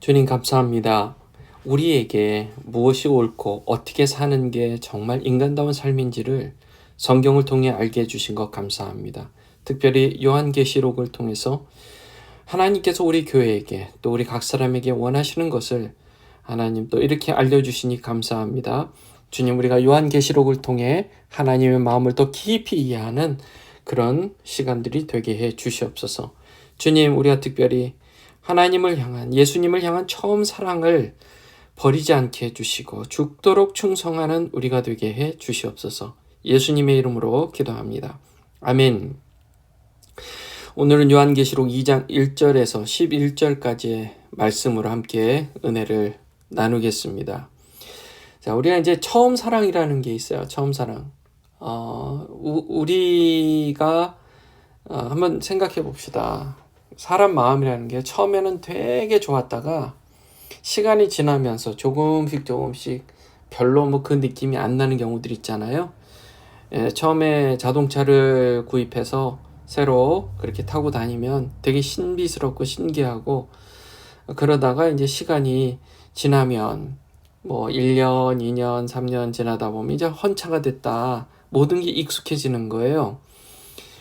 주님 감사합니다. 우리에게 무엇이 옳고 어떻게 사는 게 정말 인간다운 삶인지를 성경을 통해 알게 해주신 것 감사합니다. 특별히 요한계시록을 통해서 하나님께서 우리 교회에게 또 우리 각 사람에게 원하시는 것을 하나님 또 이렇게 알려주시니 감사합니다. 주님, 우리가 요한계시록을 통해 하나님의 마음을 더 깊이 이해하는 그런 시간들이 되게 해 주시옵소서. 주님, 우리가 특별히 하나님을 향한, 예수님을 향한 처음 사랑을 버리지 않게 해주시고 죽도록 충성하는 우리가 되게 해 주시옵소서. 예수님의 이름으로 기도합니다. 아멘. 오늘은 요한계시록 2장 1절에서 11절까지의 말씀으로 함께 은혜를 나누겠습니다. 자, 우리가 이제 처음 사랑이라는 게 있어요. 처음 사랑. 우리가 한번 생각해 봅시다. 사람 마음이라는 게 처음에는 되게 좋았다가 시간이 지나면서 조금씩 별로 그 느낌이 안 나는 경우들 있잖아요. 처음에 자동차를 구입해서 새로 그렇게 타고 다니면 되게 신비스럽고 신기하고, 그러다가 이제 시간이 지나면 1년, 2년, 3년 지나다 보면 이제 헌차가 됐다. 모든 게 익숙해지는 거예요.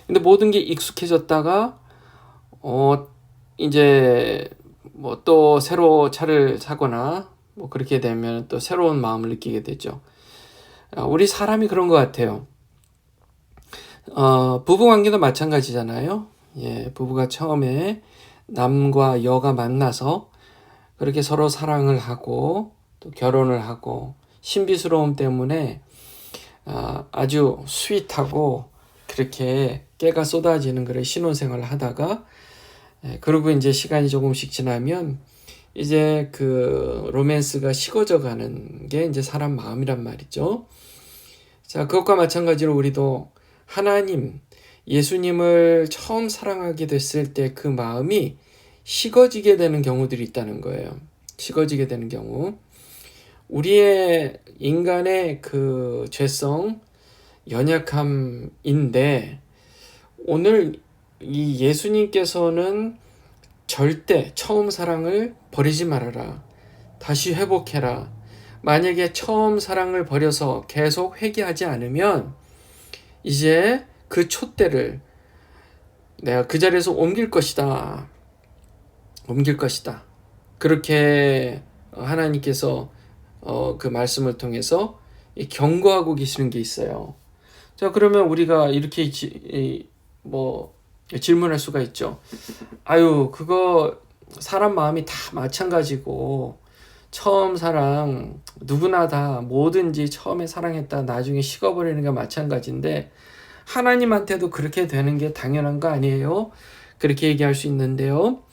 근데 모든 게 익숙해졌다가 이제 또 새로 차를 사거나 그렇게 되면 또 새로운 마음을 느끼게 되죠. 우리 사람이 그런 것 같아요. 부부관계도 마찬가지잖아요. 부부가 처음에 남과 여가 만나서 그렇게 서로 사랑을 하고 또 결혼을 하고 신비스러움 때문에 아주 스윗하고 그렇게 깨가 쏟아지는 그런 신혼생활을 하다가, 그리고 이제 시간이 조금씩 지나면 이제 그 로맨스가 식어져 가는 게 이제 사람 마음이란 말이죠. 자, 그것과 마찬가지로 우리도 하나님, 예수님을 처음 사랑하게 됐을 때 그 마음이 식어지게 되는 경우들이 있다는 거예요. 식어지게 되는 경우. 우리의 인간의 그 죄성, 연약함인데, 오늘 이 예수님께서는 절대 처음 사랑을 버리지 말아라. 다시 회복해라. 만약에 처음 사랑을 버려서 계속 회개하지 않으면 이제 그 촛대를 내가 그 자리에서 옮길 것이다. 그렇게 하나님께서 그 말씀을 통해서 경고하고 계시는 게 있어요. 자, 그러면 우리가 이렇게 질문할 수가 있죠. 그거 사람 마음이 다 마찬가지고 처음 사랑 누구나 다 뭐든지 처음에 사랑했다 나중에 식어버리는 게 마찬가지인데 하나님한테도 그렇게 되는 게 당연한 거 아니에요? 그렇게 얘기할 수 있는데요.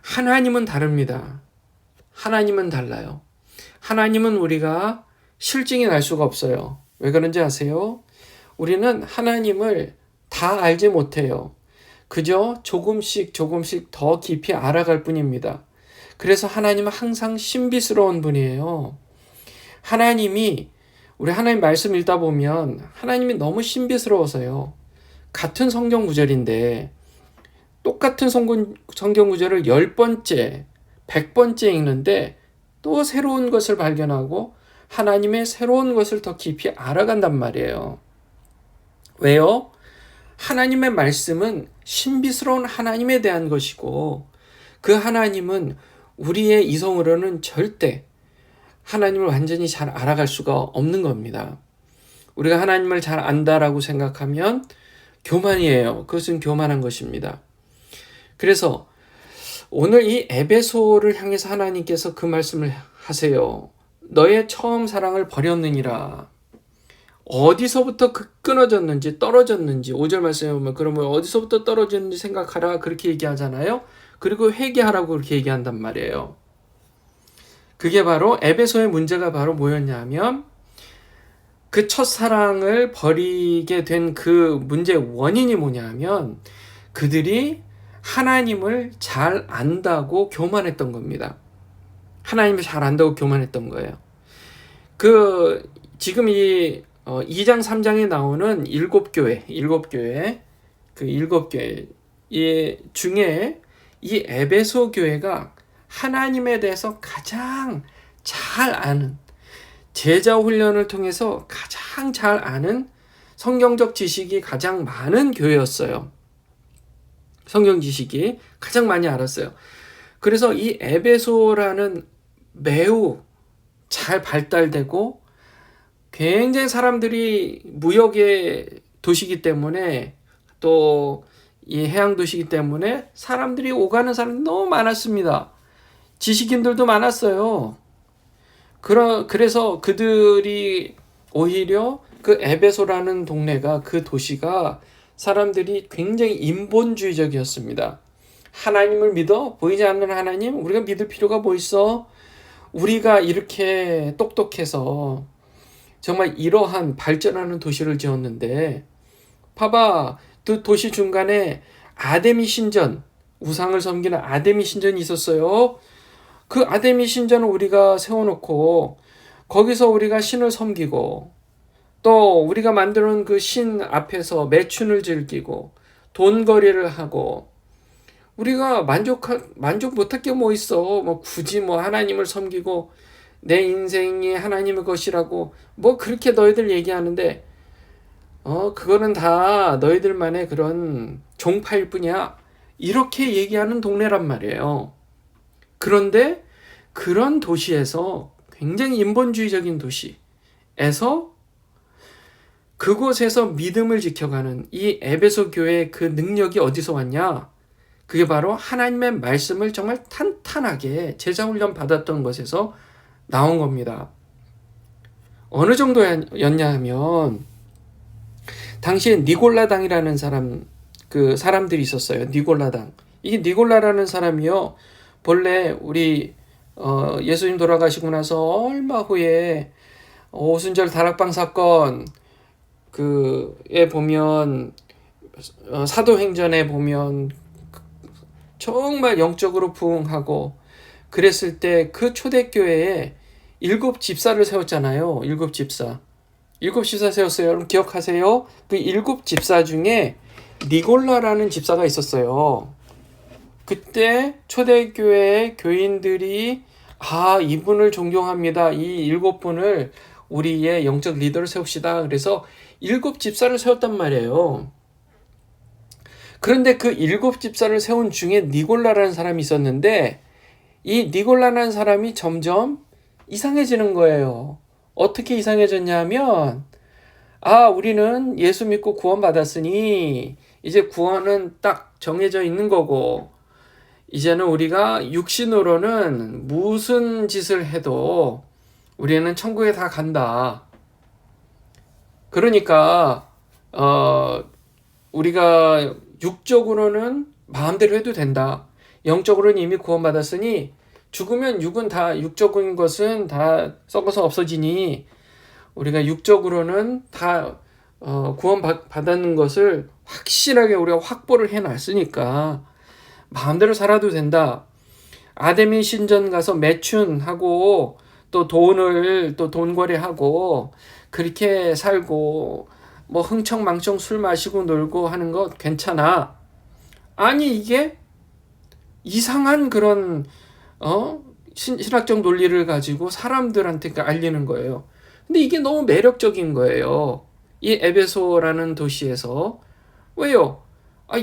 하나님은 다릅니다. 하나님은 달라요. 하나님은 우리가 실증이 날 수가 없어요. 왜 그런지 아세요? 우리는 하나님을 다 알지 못해요. 그저 조금씩 더 깊이 알아갈 뿐입니다. 그래서 하나님은 항상 신비스러운 분이에요. 우리 하나님 말씀 읽다 보면 하나님이 너무 신비스러워서요. 같은 성경 구절인데 똑같은 성경 구절을 10번째, 100번째 읽는데 또 새로운 것을 발견하고 하나님의 새로운 것을 더 깊이 알아간단 말이에요. 왜요? 하나님의 말씀은 신비스러운 하나님에 대한 것이고 그 하나님은 우리의 이성으로는 절대 하나님을 완전히 잘 알아갈 수가 없는 겁니다. 우리가 하나님을 잘 안다라고 생각하면 교만이에요. 그것은 교만한 것입니다. 그래서 오늘 이 에베소를 향해서 하나님께서 그 말씀을 하세요. 너의 처음 사랑을 버렸느니라. 어디서부터 끊어졌는지 떨어졌는지 5절 말씀에 보면 그러면 어디서부터 떨어졌는지 생각하라 그렇게 얘기하잖아요. 그리고 회개하라고 그렇게 얘기한단 말이에요. 그게 바로 에베소의 문제가 바로 뭐였냐면 그 첫사랑을 버리게 된 그 문제의 원인이 뭐냐면 그들이 하나님을 잘 안다고 교만했던 겁니다. 하나님을 잘 안다고 교만했던 거예요. 지금 이 2장 3장에 나오는 일곱 교회 중에 이 에베소 교회가 하나님에 대해서 가장 잘 아는, 제자 훈련을 통해서 가장 잘 아는, 성경적 지식이 가장 많은 교회였어요. 성경 지식이 가장 많이 알았어요. 그래서 이 에베소라는 매우 잘 발달되고 굉장히 사람들이 무역의 도시이기 때문에, 또 이 해양 도시이기 때문에 사람들이 오가는 사람이 너무 많았습니다. 지식인들도 많았어요. 그래서 그들이 오히려 그 에베소라는 동네가, 그 도시가 사람들이 굉장히 인본주의적이었습니다. 하나님을 믿어? 보이지 않는 하나님? 우리가 믿을 필요가 뭐 있어? 우리가 이렇게 똑똑해서 정말 이러한 발전하는 도시를 지었는데, 봐봐, 그 도시 중간에 아데미 신전, 우상을 섬기는 아데미 신전이 있었어요. 그 아데미 신전을 우리가 세워놓고 거기서 우리가 신을 섬기고, 또 우리가 만드는 그 신 앞에서 매춘을 즐기고 돈거래를 하고, 우리가 만족 못할 게 뭐 있어? 뭐 굳이 뭐 하나님을 섬기고 내 인생이 하나님의 것이라고 뭐 그렇게 너희들 얘기하는데, 그거는 다 너희들만의 그런 종파일 뿐이야. 이렇게 얘기하는 동네란 말이에요. 그런데 그런 도시에서, 굉장히 인본주의적인 도시에서, 그곳에서 믿음을 지켜가는 이 에베소 교회의 그 능력이 어디서 왔냐? 그게 바로 하나님의 말씀을 정말 탄탄하게 제자훈련 받았던 것에서 나온 겁니다. 어느 정도였냐 하면, 당시에 니골라당이라는 사람들이 있었어요. 니골라당. 이게 니골라라는 사람이요, 본래 우리 예수님 돌아가시고 나서 얼마 후에 오순절 다락방 사건 그에 보면, 사도행전에 보면 정말 영적으로 부흥하고 그랬을 때 그 초대교회에 7 집사를 세웠잖아요. 7 집사. 7 집사 세웠어요. 여러분 기억하세요? 그 7 집사 중에 니골라라는 집사가 있었어요. 그때 초대교회의 교인들이 이분을 존경합니다. 이 7분을 우리의 영적 리더를 세웁시다. 그래서 7 집사를 세웠단 말이에요. 그런데 그 7 집사를 세운 중에 니골라라는 사람이 있었는데, 이 니골라라는 사람이 점점 이상해지는 거예요. 어떻게 이상해졌냐면, 우리는 예수 믿고 구원받았으니 이제 구원은 딱 정해져 있는 거고, 이제는 우리가 육신으로는 무슨 짓을 해도 우리는 천국에 다 간다. 그러니까 우리가 육적으로는 마음대로 해도 된다. 영적으로는 이미 구원받았으니 죽으면 육적인 것은 다 썩어서 없어지니 우리가 육적으로는 다 구원받는 것을 확실하게 우리가 확보를 해놨으니까 마음대로 살아도 된다. 아데미 신전 가서 매춘하고 또 돈 거래하고 그렇게 살고 뭐 흥청망청 술 마시고 놀고 하는 거 괜찮아. 아니 이게 이상한 그런 신학적 논리를 가지고 사람들한테 알리는 거예요. 근데 이게 너무 매력적인 거예요. 이 에베소라는 도시에서. 왜요?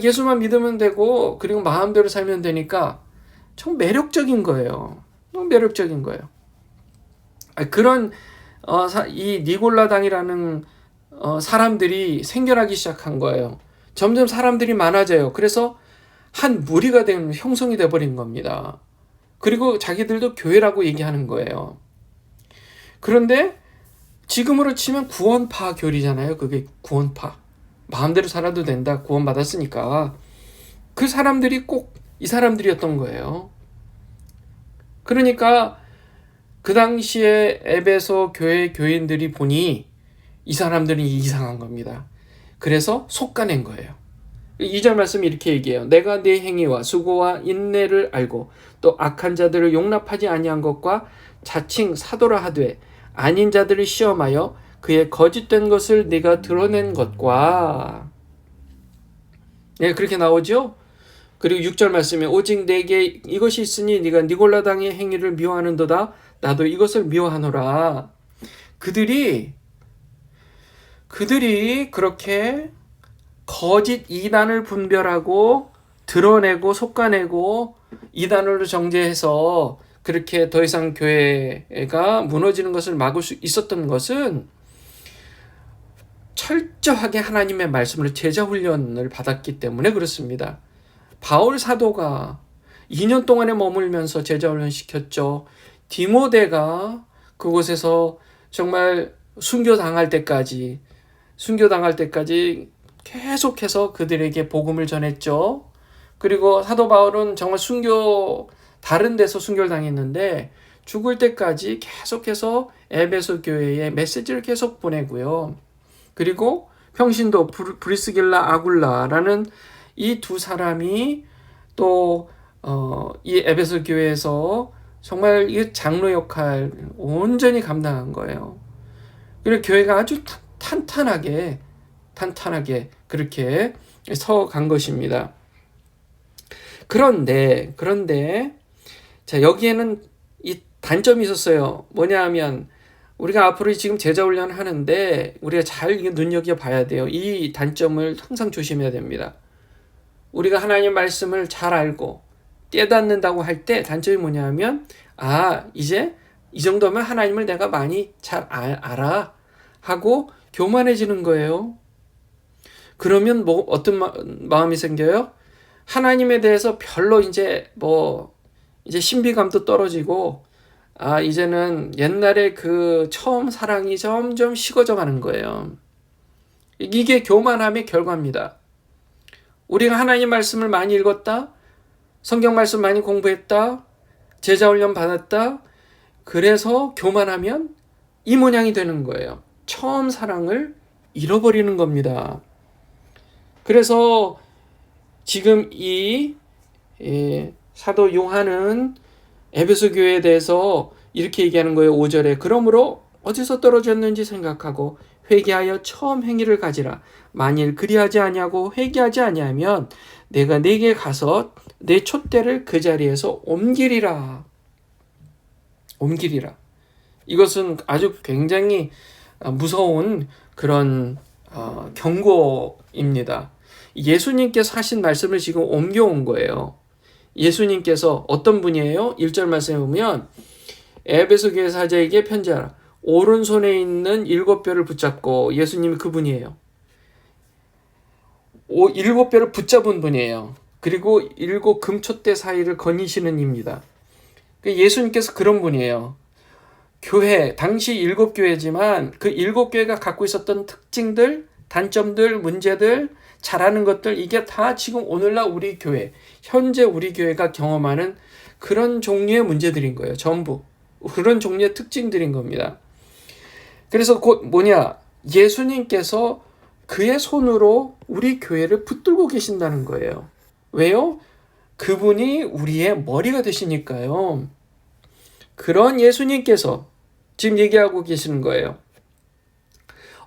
예수만 믿으면 되고 그리고 마음대로 살면 되니까 참 매력적인 거예요. 너무 매력적인 거예요. 그런 이 니골라당이라는 사람들이 생겨나기 시작한 거예요. 점점 사람들이 많아져요. 그래서 한 무리가 형성이 돼버린 겁니다. 그리고 자기들도 교회라고 얘기하는 거예요. 그런데 지금으로 치면 구원파 교리잖아요. 그게 구원파. 마음대로 살아도 된다. 구원받았으니까. 그 사람들이 꼭 이 사람들이었던 거예요. 그러니까 그 당시에 에베소 교회 교인들이 보니 이 사람들이 이상한 겁니다. 그래서 속가낸 거예요. 2절 말씀이 이렇게 얘기해요. 내가 네 행위와 수고와 인내를 알고 또 악한 자들을 용납하지 아니한 것과 자칭 사도라 하되 아닌 자들을 시험하여 그의 거짓된 것을 네가 드러낸 것과, 그렇게 나오죠. 그리고 6절 말씀에 오직 내게 이것이 있으니 네가 니골라당의 행위를 미워하는도다. 나도 이것을 미워하노라. 그들이 그렇게 거짓 이단을 분별하고 드러내고 솎아내고 이단으로 정죄해서 그렇게 더 이상 교회가 무너지는 것을 막을 수 있었던 것은 철저하게 하나님의 말씀을 제자 훈련을 받았기 때문에 그렇습니다. 바울 사도가 2년 동안에 머물면서 제자 훈련 시켰죠. 디모데가 그곳에서 정말 순교당할 때까지 계속해서 그들에게 복음을 전했죠. 그리고 사도 바울은 정말 다른 데서 순교를 당했는데 죽을 때까지 계속해서 에베소 교회에 메시지를 계속 보내고요. 그리고 평신도 브리스길라 아굴라라는 이 두 사람이 또 이 에베소 교회에서 정말 이 장로 역할 온전히 감당한 거예요. 그리고 교회가 아주 탄탄하게 그렇게 서간 것입니다. 그런데 자, 여기에는 이 단점이 있었어요. 뭐냐 하면 우리가 앞으로 지금 제자 훈련 하는데 우리가 잘 눈여겨봐야 돼요. 이 단점을 항상 조심해야 됩니다. 우리가 하나님 말씀을 잘 알고 깨닫는다고 할 때 단점이 뭐냐 하면 이제 이 정도면 하나님을 내가 많이 잘 알아 하고 교만해지는 거예요. 그러면 어떤 마음이 생겨요? 하나님에 대해서 별로 이제 신비감도 떨어지고 이제는 옛날에 그 처음 사랑이 점점 식어져 가는 거예요. 이게 교만함의 결과입니다. 우리가 하나님 말씀을 많이 읽었다, 성경 말씀 많이 공부했다, 제자 훈련 받았다, 그래서 교만하면 이 모양이 되는 거예요. 처음 사랑을 잃어버리는 겁니다. 그래서 지금 이 사도 요한은 에베소 교회에 대해서 이렇게 얘기하는 거예요. 5절에 그러므로 어디서 떨어졌는지 생각하고 회개하여 처음 행위를 가지라. 만일 그리하지 아니하고 회개하지 아니하면 내가 네게 가서 내 촛대를 그 자리에서 옮기리라. 이것은 아주 굉장히 무서운 그런 경고입니다. 예수님께서 하신 말씀을 지금 옮겨온 거예요. 예수님께서 어떤 분이에요? 1절 말씀에 보면 에베소 교회 사자에게 편지하라. 오른손에 있는 7뼈를 붙잡고, 예수님이 그분이에요. 7뼈를 붙잡은 분이에요. 그리고 7 금촛대 사이를 거니시는 입니다. 예수님께서 그런 분이에요. 교회, 당시 7교회지만 그 7교회가 갖고 있었던 특징들, 단점들, 문제들, 잘하는 것들, 이게 다 지금 오늘날 우리 교회, 현재 우리 교회가 경험하는 그런 종류의 문제들인 거예요. 전부. 그런 종류의 특징들인 겁니다. 그래서 곧 예수님께서 그의 손으로 우리 교회를 붙들고 계신다는 거예요. 왜요? 그분이 우리의 머리가 되시니까요. 그런 예수님께서 지금 얘기하고 계시는 거예요.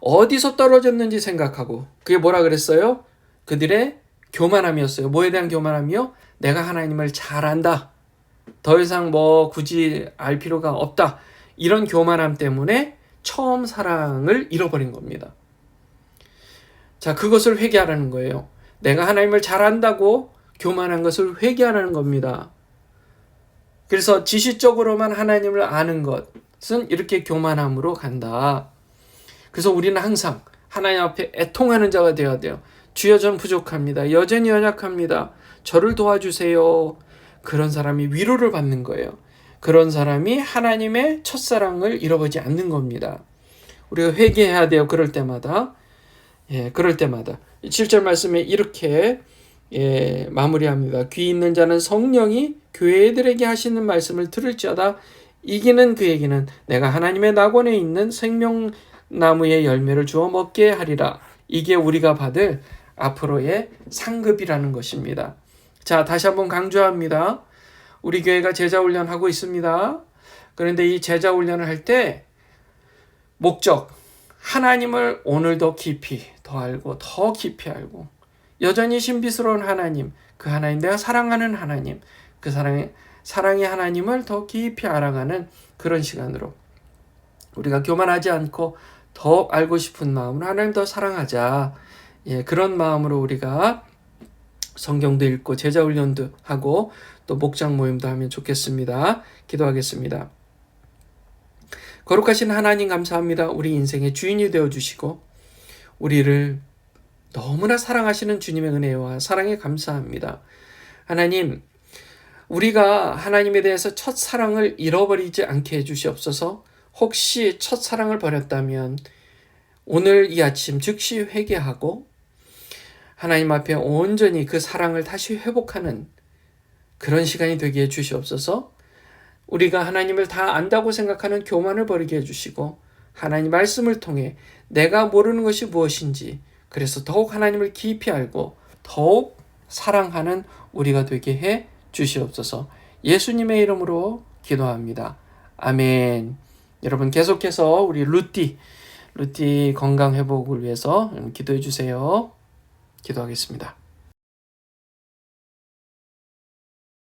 어디서 떨어졌는지 생각하고, 그게 뭐라 그랬어요? 그들의 교만함이었어요. 뭐에 대한 교만함이요? 내가 하나님을 잘 안다. 더 이상 굳이 알 필요가 없다. 이런 교만함 때문에 처음 사랑을 잃어버린 겁니다. 자, 그것을 회개하라는 거예요. 내가 하나님을 잘 안다고 교만한 것을 회개하라는 겁니다. 그래서 지식적으로만 하나님을 아는 것은 이렇게 교만함으로 간다. 그래서 우리는 항상 하나님 앞에 애통하는 자가 되어야 돼요. 주여, 전 부족합니다. 여전히 연약합니다. 저를 도와주세요. 그런 사람이 위로를 받는 거예요. 그런 사람이 하나님의 첫사랑을 잃어버리지 않는 겁니다. 우리가 회개해야 돼요. 그럴 때마다. 그럴 때마다. 7절 말씀에 이렇게 마무리합니다. 귀 있는 자는 성령이 교회들에게 하시는 말씀을 들을지어다. 이기는 그에게는 내가 하나님의 낙원에 있는 생명나무의 열매를 주어 먹게 하리라. 이게 우리가 받을 앞으로의 상급이라는 것입니다. 자, 다시 한번 강조합니다. 우리 교회가 제자훈련하고 있습니다. 그런데 이 제자훈련을 할 때 목적, 하나님을 오늘도 깊이 더 알고 더 깊이 알고 여전히 신비스러운 하나님, 그 하나님, 내가 사랑하는 하나님, 그 사랑의 하나님을 더 깊이 알아가는 그런 시간으로 우리가 교만하지 않고 더 알고 싶은 마음으로 하나님 더 사랑하자. 예, 그런 마음으로 우리가 성경도 읽고 제자 훈련도 하고 또 목장 모임도 하면 좋겠습니다. 기도하겠습니다. 거룩하신 하나님 감사합니다. 우리 인생의 주인이 되어주시고 우리를 너무나 사랑하시는 주님의 은혜와 사랑에 감사합니다. 하나님, 우리가 하나님에 대해서 첫사랑을 잃어버리지 않게 해주시옵소서. 혹시 첫사랑을 버렸다면 오늘 이 아침 즉시 회개하고 하나님 앞에 온전히 그 사랑을 다시 회복하는 그런 시간이 되게 해주시옵소서. 우리가 하나님을 다 안다고 생각하는 교만을 버리게 해주시고 하나님 말씀을 통해 내가 모르는 것이 무엇인지 그래서 더욱 하나님을 깊이 알고 더욱 사랑하는 우리가 되게 해 주시옵소서. 예수님의 이름으로 기도합니다. 아멘. 여러분 계속해서 우리 루티 건강 회복을 위해서 기도해 주세요. 기도하겠습니다.